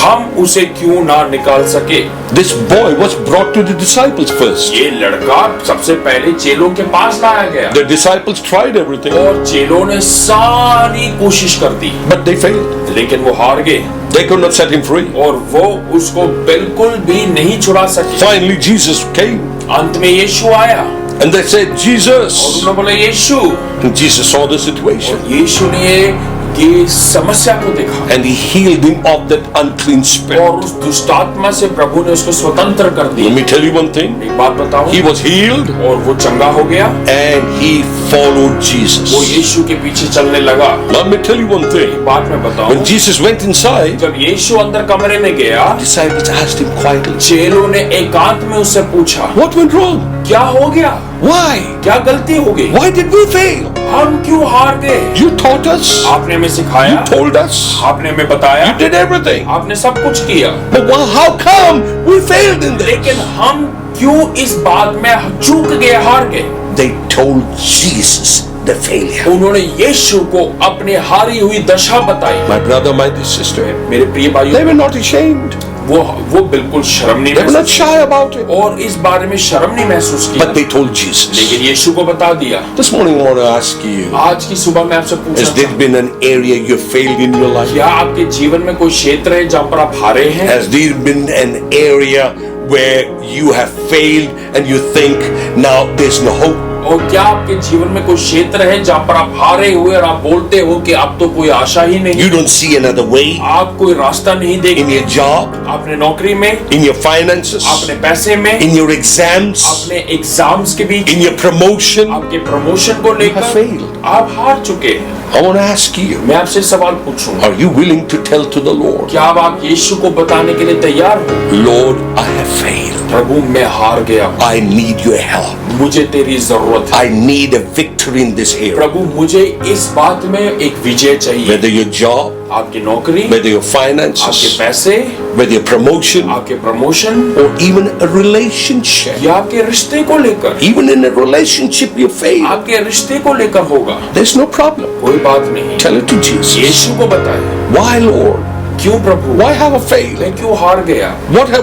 Speaker 1: हम उसे क्यों ना निकाल सके।
Speaker 2: This boy was brought to the disciples first.
Speaker 1: ये लड़का सबसे पहले चेलों के पास लाया गया,
Speaker 2: The disciples tried everything,
Speaker 1: और चेलों ने सारी कोशिश कर दी,
Speaker 2: but they failed.
Speaker 1: लेकिन वो हार गए
Speaker 2: They could not set him free.
Speaker 1: और वो उसको बिल्कुल भी नहीं छुड़ा सके।
Speaker 2: Finally, Jesus came
Speaker 1: अंत में यीशु आया
Speaker 2: and they said,
Speaker 1: और
Speaker 2: Jesus.
Speaker 1: उन्होंने बोला यीशु,
Speaker 2: And Jesus saw the situation
Speaker 1: और यीशु ने ये समस्या को देखा
Speaker 2: and he healed him of that unclean spirit.
Speaker 1: और उस दुष्टात्मा से प्रभु ने उसको स्वतंत्र कर
Speaker 2: Let
Speaker 1: दिया।
Speaker 2: me tell you one thing.
Speaker 1: एक बात बताऊं,
Speaker 2: He was healed
Speaker 1: और वो चंगा हो गया,
Speaker 2: and he followed
Speaker 1: वो
Speaker 2: Jesus.
Speaker 1: यीशु के पीछे चलने लगा।
Speaker 2: Let me tell you one thing.
Speaker 1: एक बात मैं बताऊं,
Speaker 2: When Jesus went inside,
Speaker 1: जब यीशु अंदर कमरे में गया,
Speaker 2: disciples asked him quietly,
Speaker 1: चेलों ने एकांत में उससे पूछा,
Speaker 2: what went wrong?
Speaker 1: क्या हो गया,
Speaker 2: Why?
Speaker 1: क्या गलती हो गई,
Speaker 2: Why did we fail?
Speaker 1: हम क्यों हार गए।
Speaker 2: You taught us.
Speaker 1: आपने हमें सिखाया,
Speaker 2: You told us.
Speaker 1: आपने हमें बताया,
Speaker 2: You did everything.
Speaker 1: आपने सब कुछ किया,
Speaker 2: But how come we failed in this?
Speaker 1: लेकिन हम क्यों इस बात में चूक गए, हार गए।
Speaker 2: They told Jesus the failure.
Speaker 1: उन्होंने यीशु को अपनी हारी हुई दशा बताई।
Speaker 2: My brother, my dear sister,
Speaker 1: मेरे प्रिय
Speaker 2: they
Speaker 1: भाइयों,
Speaker 2: were not ashamed.
Speaker 1: वो बिल्कुल शर्म नहीं
Speaker 2: They were not
Speaker 1: महसूस
Speaker 2: shy about it.
Speaker 1: और इस बारे में शर्म नहीं महसूस किया,
Speaker 2: But they told Jesus.
Speaker 1: लेकिन यीशु को बता दिया।
Speaker 2: This morning I want to ask you,
Speaker 1: आज की सुबह मैं आपसे पूछना
Speaker 2: has there
Speaker 1: चाहता
Speaker 2: been an area you failed in your
Speaker 1: हूं,
Speaker 2: life?
Speaker 1: क्या आपके जीवन में कोई क्षेत्र है जहाँ पर आप हारे हैं?
Speaker 2: Has there been an area where you have failed and you think now there's no hope?
Speaker 1: और क्या आपके जीवन में कोई क्षेत्र है जहाँ पर आप हारे हुए और आप बोलते हो कि अब तो कोई आशा ही नहीं,
Speaker 2: You don't see another way
Speaker 1: आप कोई रास्ता नहीं
Speaker 2: in
Speaker 1: देखते,
Speaker 2: your job,
Speaker 1: अपने नौकरी में,
Speaker 2: in your finances,
Speaker 1: अपने पैसे में,
Speaker 2: in your exams,
Speaker 1: अपने एग्जाम्स के बीच,
Speaker 2: in your promotion?
Speaker 1: आपके प्रमोशन को
Speaker 2: You have
Speaker 1: लेकर
Speaker 2: failed.
Speaker 1: आप हार चुके हैं।
Speaker 2: I want to ask you,
Speaker 1: मैं आपसे सवाल पूछूंगा,
Speaker 2: are you willing to tell to the Lord,
Speaker 1: क्या अब आप यीशु को बताने के लिए तैयार हो?
Speaker 2: Lord, I have failed.
Speaker 1: प्रभु मैं हार गया,
Speaker 2: I need your help.
Speaker 1: मुझे तेरी जरूरत है।
Speaker 2: I need a victory in this area.
Speaker 1: प्रभु मुझे इस बात में एक विजय चाहिए।
Speaker 2: Whether your job,
Speaker 1: आपकी नौकरी,
Speaker 2: whether your
Speaker 1: आपके
Speaker 2: finances,
Speaker 1: पैसे,
Speaker 2: whether your promotion,
Speaker 1: आपके promotion,
Speaker 2: or even a relationship.
Speaker 1: या आपके रिश्ते को लेकर,
Speaker 2: Even in a relationship you fail.
Speaker 1: आपके रिश्ते को लेकर होगा,
Speaker 2: There's no problem.
Speaker 1: कोई बात नहीं।
Speaker 2: Tell it to Jesus.
Speaker 1: यीशु को बताए,
Speaker 2: Why, Lord?
Speaker 1: क्यों प्रभु?
Speaker 2: Why have I failed?
Speaker 1: मैं क्यों हार गया?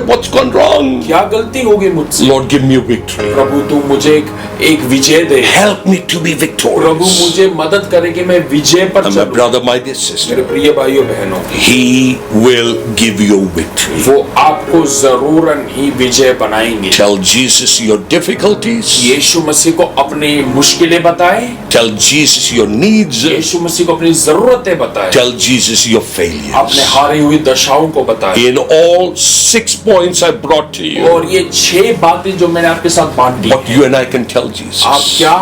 Speaker 2: What's gone wrong?
Speaker 1: क्या गलती हो गई मुझसे?
Speaker 2: Lord, give me a victory.
Speaker 1: प्रभु तू मुझे एक विजय दे।
Speaker 2: Help me to be
Speaker 1: Prabhu
Speaker 2: victorious.
Speaker 1: मुझे मदद करे कि मैं विजय पर
Speaker 2: And my
Speaker 1: चलूं।
Speaker 2: brother, my dear sister,
Speaker 1: मेरे प्रिय भाइयों बहनों,
Speaker 2: He will give you victory.
Speaker 1: वो आपको जरूरन ही विजय बनाएंगे।
Speaker 2: Tell Jesus your difficulties.
Speaker 1: यीशु मसीह को अपनी मुश्किलें बताए,
Speaker 2: Tell Jesus your needs.
Speaker 1: यीशु मसीह को अपनी जरूरतें बताए,
Speaker 2: Tell Jesus your
Speaker 1: अपने
Speaker 2: failures.
Speaker 1: हारी हुई दशाओं को बताए।
Speaker 2: In all 6 points I brought to you,
Speaker 1: और ये 6 बातें जो मैंने आपके साथ बांटी,
Speaker 2: what you and I can tell
Speaker 1: आप
Speaker 2: Jesus.
Speaker 1: क्या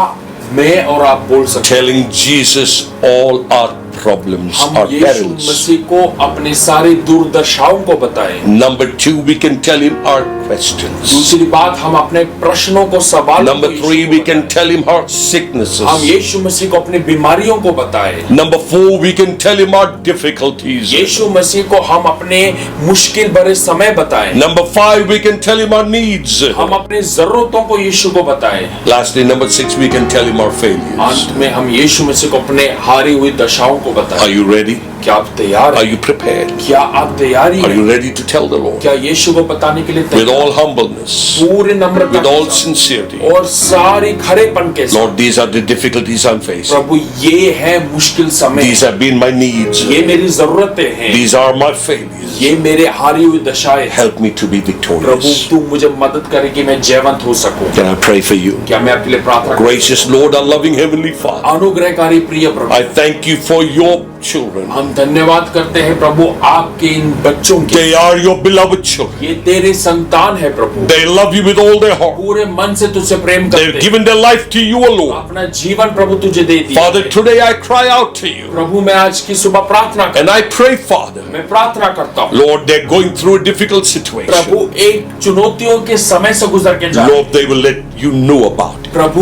Speaker 1: मैं और आप बोल सकते
Speaker 2: Telling Jesus all our problems,
Speaker 1: हैं?
Speaker 2: our
Speaker 1: हम यीशु
Speaker 2: parents.
Speaker 1: मसीह को अपने सारी दुर्दशाओं को बताएं।
Speaker 2: Number 2, we can tell him our questions.
Speaker 1: दूसरी बात, हम अपने प्रश्नों को सवाल
Speaker 2: Number 3, we can tell him our sicknesses.
Speaker 1: हम यीशु मसीह को अपनी बीमारियों को बताएं।
Speaker 2: Number 4, we can tell him our difficulties.
Speaker 1: यीशु मसीह को हम अपने मुश्किल भरे समय बताएं।
Speaker 2: Number 5, we can tell him our needs.
Speaker 1: हम अपनी जरूरतों को यीशु को बताएं।
Speaker 2: Lastly, number 6, we can tell him our failures.
Speaker 1: अंत में हम यीशु मसीह को अपने हारी हुई दशाओं को
Speaker 2: Are
Speaker 1: बताएं।
Speaker 2: you ready?
Speaker 1: क्या आप तैयार
Speaker 2: Are
Speaker 1: हैं?
Speaker 2: you prepared?
Speaker 1: क्या आप तैयारी
Speaker 2: Are you
Speaker 1: हैं?
Speaker 2: ready to tell the Lord?
Speaker 1: क्या यीशु को बताने के लिए
Speaker 2: With
Speaker 1: तैयार
Speaker 2: all humbleness,
Speaker 1: पूरी नम्रता
Speaker 2: with
Speaker 1: के
Speaker 2: all
Speaker 1: साथ
Speaker 2: sincerity.
Speaker 1: और सारी खरेपन के साथ,
Speaker 2: Lord, these are the difficulties I'm facing.
Speaker 1: प्रभु ये है मुश्किल समय,
Speaker 2: These have been my needs.
Speaker 1: ये मेरी जरूरतें हैं,
Speaker 2: These are my failures.
Speaker 1: ये मेरे हारी हुई दशाएं हैं।
Speaker 2: Help me to be
Speaker 1: Prabhu
Speaker 2: victorious.
Speaker 1: तू मुझे मदद करे कि मैं जयवंत हो सकूं।
Speaker 2: Can I pray for you?
Speaker 1: क्या मैं आपके लिए प्रार्थना करूं?
Speaker 2: Gracious Lord, our loving Heavenly Father,
Speaker 1: अनुग्रहकारी प्रिय प्रभु,
Speaker 2: I thank you for your children.
Speaker 1: हम धन्यवाद करते हैं प्रभु आपके इन बच्चों के।
Speaker 2: They are your beloved children.
Speaker 1: ये तेरे संतान है प्रभु,
Speaker 2: They love you with all their heart.
Speaker 1: पूरे मन से तुझसे प्रेम
Speaker 2: They've
Speaker 1: करते हैं।
Speaker 2: given their life to you alone.
Speaker 1: अपना जीवन प्रभु तुझे दे दिया
Speaker 2: Father,
Speaker 1: है।
Speaker 2: today I cry out to you.
Speaker 1: प्रभु मैं आज की सुबह प्रार्थना कर,
Speaker 2: And I pray, Father,
Speaker 1: मैं प्रार्थना करता हूँ
Speaker 2: Lord, they're going through a difficult situation.
Speaker 1: प्रभु एक चुनौतियों के समय से गुजर के जा,
Speaker 2: Lord, they will let you know about it.
Speaker 1: प्रभु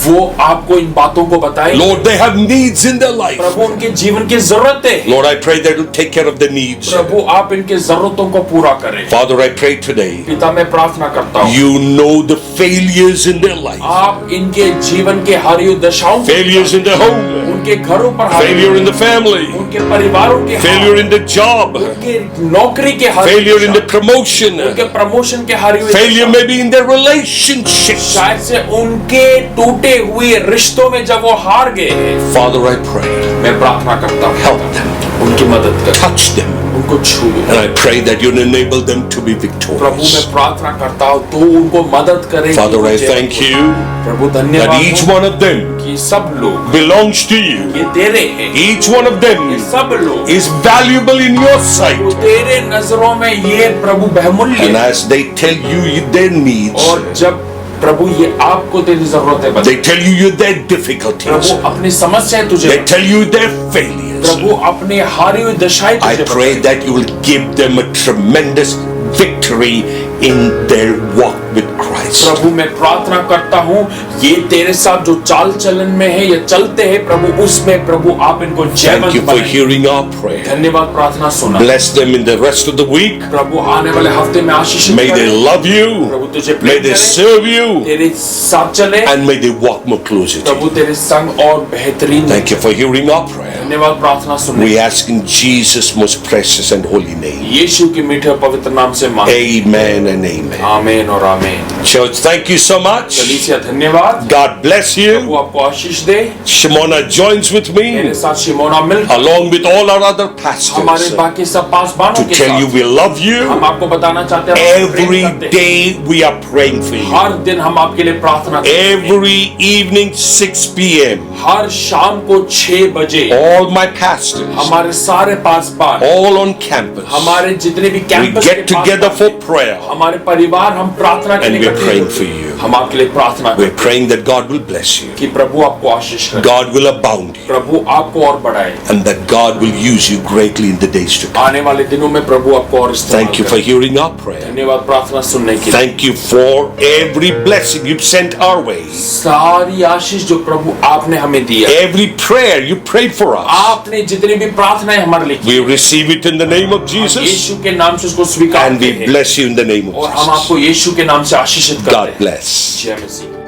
Speaker 1: वो आपको इन बातों को बताए।
Speaker 2: Lord, they have needs in their life.
Speaker 1: प्रभु उनके जीवन की जरूरतें हैं।
Speaker 2: Lord, I pray that you take care of the needs.
Speaker 1: प्रभु आप इनके जरूरतों को पूरा करें।
Speaker 2: Father, I pray today,
Speaker 1: पिता मैं प्रार्थना करता हूँ
Speaker 2: you know the failures in their life.
Speaker 1: आप इनके जीवन के हारी हुई दशाओं को,
Speaker 2: Failures in their home.
Speaker 1: उनके घरों पर हारी
Speaker 2: Failure
Speaker 1: हुई,
Speaker 2: in the family.
Speaker 1: उनके परिवारों के
Speaker 2: Failure in the job.
Speaker 1: उनके नौकरी के हारी हुई
Speaker 2: Failure in the
Speaker 1: दशा,
Speaker 2: promotion.
Speaker 1: उनके प्रमोशन के हारी हुई
Speaker 2: Failure
Speaker 1: दशा,
Speaker 2: maybe in their relationships.
Speaker 1: शायद से उनके टूटे हुए रिश्तों में जब वो हार गए हैं।
Speaker 2: Father, I pray,
Speaker 1: मैं प्रार्थना करता हूँ
Speaker 2: help them,
Speaker 1: उनकी मदद कर,
Speaker 2: touch them,
Speaker 1: उनको छू
Speaker 2: and I pray that you enable them to be
Speaker 1: Prabhu
Speaker 2: victorious.
Speaker 1: मैं प्रार्थना करता हूँ तो उनको मदद करे।
Speaker 2: Father, I thank you
Speaker 1: Prabhu
Speaker 2: that
Speaker 1: धन्यवाद
Speaker 2: each
Speaker 1: हो
Speaker 2: one of them
Speaker 1: कि सब लोग
Speaker 2: belongs to you.
Speaker 1: ये तेरे हैं,
Speaker 2: Each one of them
Speaker 1: ये सब लोग
Speaker 2: is valuable in your
Speaker 1: वो
Speaker 2: sight.
Speaker 1: तेरे नजरों में ये प्रभु बहुमूल्य
Speaker 2: And
Speaker 1: है।
Speaker 2: as they tell you their needs,
Speaker 1: और जब प्रभु ये आपको तेरी जरूरतें बताए,
Speaker 2: they tell you their
Speaker 1: Prabhu
Speaker 2: difficulties,
Speaker 1: अपनी समस्याएं तुझे
Speaker 2: they
Speaker 1: बताए,
Speaker 2: tell you their failures.
Speaker 1: प्रभु अपनी हारी हुई दशाएं
Speaker 2: I
Speaker 1: तुझे
Speaker 2: pray
Speaker 1: बताए।
Speaker 2: that you will give them a tremendous victory in their walk with Christ.
Speaker 1: प्रभु मैं प्रार्थना करता हूँ ये तेरे साथ जो चाल चलन में है ये चलते हैं प्रभु, उसमें प्रभु आप इनको
Speaker 2: Thank
Speaker 1: जयवंत
Speaker 2: you for
Speaker 1: बनाएं।
Speaker 2: hearing our prayer.
Speaker 1: धन्यवाद प्रार्थना सुना।
Speaker 2: Bless them in the rest of the week.
Speaker 1: प्रभु आने वाले हफ्ते में आशीष
Speaker 2: May they love you.
Speaker 1: प्रभु तुझे
Speaker 2: May
Speaker 1: प्रेम
Speaker 2: they
Speaker 1: करें,
Speaker 2: serve you.
Speaker 1: तेरे साथ चले,
Speaker 2: And may they walk more closer to
Speaker 1: Prabhu
Speaker 2: you.
Speaker 1: तेरे संग और बेहतरीन।
Speaker 2: Thank you for hearing our prayer.
Speaker 1: धन्यवाद प्रार्थना सुनने।
Speaker 2: We ask in Jesus' most precious and holy name.
Speaker 1: यीशु के मीठे और पवित्र नाम से मांग।
Speaker 2: Amen and amen.
Speaker 1: आमीन और आमीन।
Speaker 2: Church, thank you so much.
Speaker 1: कलीसिया धन्यवाद।
Speaker 2: God bless
Speaker 1: वो
Speaker 2: you.
Speaker 1: आपको आशीष दे।
Speaker 2: Shimona joins with
Speaker 1: मेरे
Speaker 2: me
Speaker 1: साथ Simona mill
Speaker 2: along with all our other
Speaker 1: हमारे
Speaker 2: pastors
Speaker 1: बाकी सब पासवानों
Speaker 2: to
Speaker 1: के
Speaker 2: tell you
Speaker 1: साथ
Speaker 2: we love you.
Speaker 1: हम आपको बताना चाहते हैं हम आपको प्रेम
Speaker 2: Every
Speaker 1: करते हैं।
Speaker 2: day we are praying for you.
Speaker 1: हर दिन हम आपके लिए प्रार्थना करते हैं।
Speaker 2: Every evening 6 p.m.
Speaker 1: हर शाम को 6 बजे
Speaker 2: all my pastors,
Speaker 1: हमारे सारे पासवान,
Speaker 2: all on campus,
Speaker 1: हमारे जितने भी
Speaker 2: we
Speaker 1: campus
Speaker 2: get together for prayer.
Speaker 1: हम हमारे परिवार हम प्रार्थना के
Speaker 2: And
Speaker 1: लिए
Speaker 2: we're
Speaker 1: इकट्ठे
Speaker 2: praying
Speaker 1: होते
Speaker 2: for
Speaker 1: हैं।
Speaker 2: you.
Speaker 1: हम आपके लिए प्रार्थना
Speaker 2: We're
Speaker 1: करते हैं
Speaker 2: praying that God will bless you.
Speaker 1: कि प्रभु आपको आशीष करे,
Speaker 2: God will abound you.
Speaker 1: प्रभु आपको और बढ़ाए,
Speaker 2: And that God will use you greatly in the days to come.
Speaker 1: आने वाले दिनों में प्रभु आपको और इस्तेमाल
Speaker 2: Thank you for
Speaker 1: करे।
Speaker 2: hearing our prayer.
Speaker 1: धन्यवाद प्रार्थना सुनने के लिए।
Speaker 2: Thank you for every blessing you've sent our way.
Speaker 1: सारी आशीष जो प्रभु आपने हमें दिया,
Speaker 2: Every prayer you prayed for us.
Speaker 1: आपने जितनी भी प्रार्थनाएं हमारे लिए की,
Speaker 2: We receive it in the name of Jesus.
Speaker 1: यीशु के नाम से उसको स्वीकार
Speaker 2: And we
Speaker 1: करते हैं
Speaker 2: bless you in the name
Speaker 1: और
Speaker 2: of
Speaker 1: हम
Speaker 2: Jesus.
Speaker 1: आपको यीशु के नाम से आशीषित करते
Speaker 2: God
Speaker 1: हैं।
Speaker 2: bless.
Speaker 1: जय मसीह।